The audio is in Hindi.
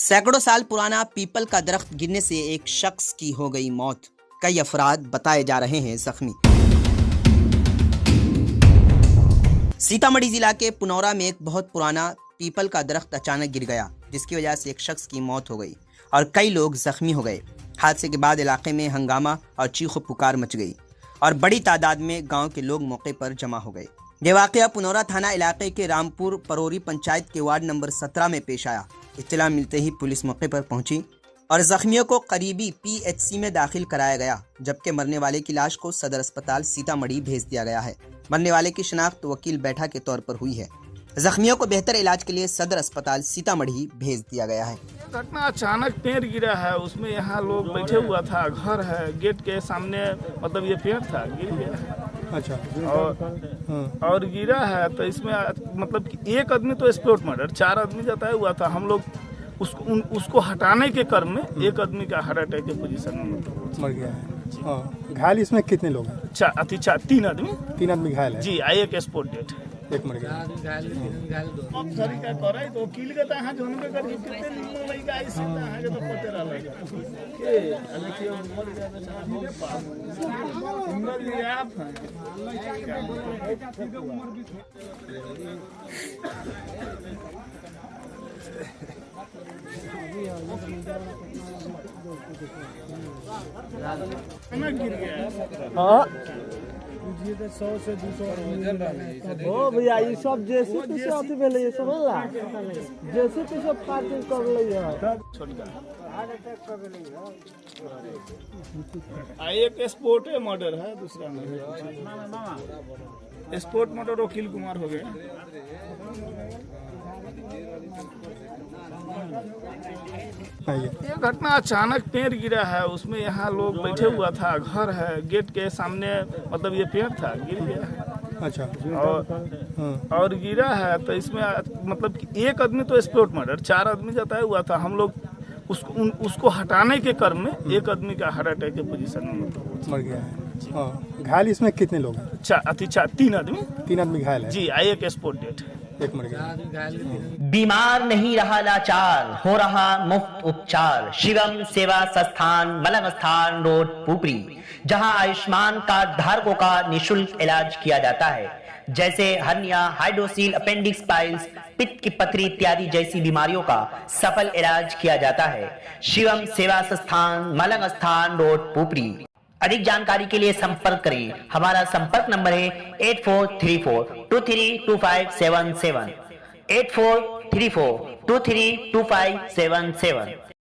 सैकड़ों साल पुराना पीपल का दरख्त गिरने से एक शख्स की हो गई मौत। कई अफराद बताए जा रहे हैं जख्मी। सीतामढ़ी जिला के पुनौरा में एक बहुत पुराना पीपल का दरख्त अचानक गिर गया, जिसकी वजह से एक शख्स की मौत हो गई और कई लोग जख्मी हो गए। हादसे के बाद इलाके में हंगामा और चीखो पुकार मच गई और बड़ी तादाद में गांव के लोग मौके पर जमा हो गए। यह वाकया पुनौरा थाना इलाके के रामपुर परोरी पंचायत के वार्ड नंबर 17 में पेश आया। इत्तला मिलते ही पुलिस मौके पर पहुंची और जख्मियों को करीबी पीएचसी में दाखिल कराया गया, जबकि मरने वाले की लाश को सदर अस्पताल सीतामढ़ी भेज दिया गया है। मरने वाले की शिनाख्त वकील बैठा के तौर पर हुई है। जख्मियों को बेहतर इलाज के लिए सदर अस्पताल सीतामढ़ी भेज दिया गया है। घटना अचानक पेड़ गिरा है, उसमें यहाँ लोग बैठे हुआ था, घर है, गेट के सामने, मतलब ये पेड़ था, गिर गया है। अच्छा। और गिरा है तो इसमें मतलब एक आदमी तो स्पॉट मर्डर, 4 आदमी जताया हुआ था। हम लोग उसको हटाने के क्रम में एक आदमी का हार्ट अटैक के पोजीशन में मतलब मर गया है। घायल इसमें कितने लोग हैं? 3 आदमी। 3 आदमी घायल है जी, एक स्पॉट डेट, एक मर गया। हाँ 100 से 200 हो भैया, ये सब जैसे तैसे अथी भेले, ये सब होला जैसे तैसे फाइटिंग कर लई है। एक स्पोर्ट मर्डर है, दूसरा नहीं। स्पोर्ट मर्डर वकील कुमार हो गए। ये घटना अचानक पेड़ गिरा है, उसमें यहाँ लोग बैठे हुआ था, घर है, गेट के सामने, मतलब ये पेड़ था, गिर गया है। अच्छा। और गिरा है तो इसमें मतलब एक आदमी तो स्पॉट मर्डर, 4 आदमी जताया हुआ था। हम लोग उसको हटाने के क्रम में एक आदमी का हार्ट अटैक के पोजीशन में मतलब मर गया है। घायल इसमें कितने लोग हैं? 3 आदमी। 3 आदमी घायल है जी, एक स्पॉट डेट, एक मर गया। बीमार नहीं रहा लाचार, हो रहा मुफ्त उपचार। शिवम सेवा संस्थान, मलंग स्थान रोड, पुपरी, जहां आयुष्मान कार्ड धारकों का निशुल्क इलाज किया जाता है, जैसे हर्निया, हाइड्रोसील, अपेंडिक्स, पाइल्स, पित्त की पथरी इत्यादि जैसी बीमारियों का सफल इलाज किया जाता है। शिवम सेवा संस्थान, मलंग स्थान रोड, पुपरी। अधिक जानकारी के लिए संपर्क करें। हमारा संपर्क नंबर है 8434232577, 8434232577।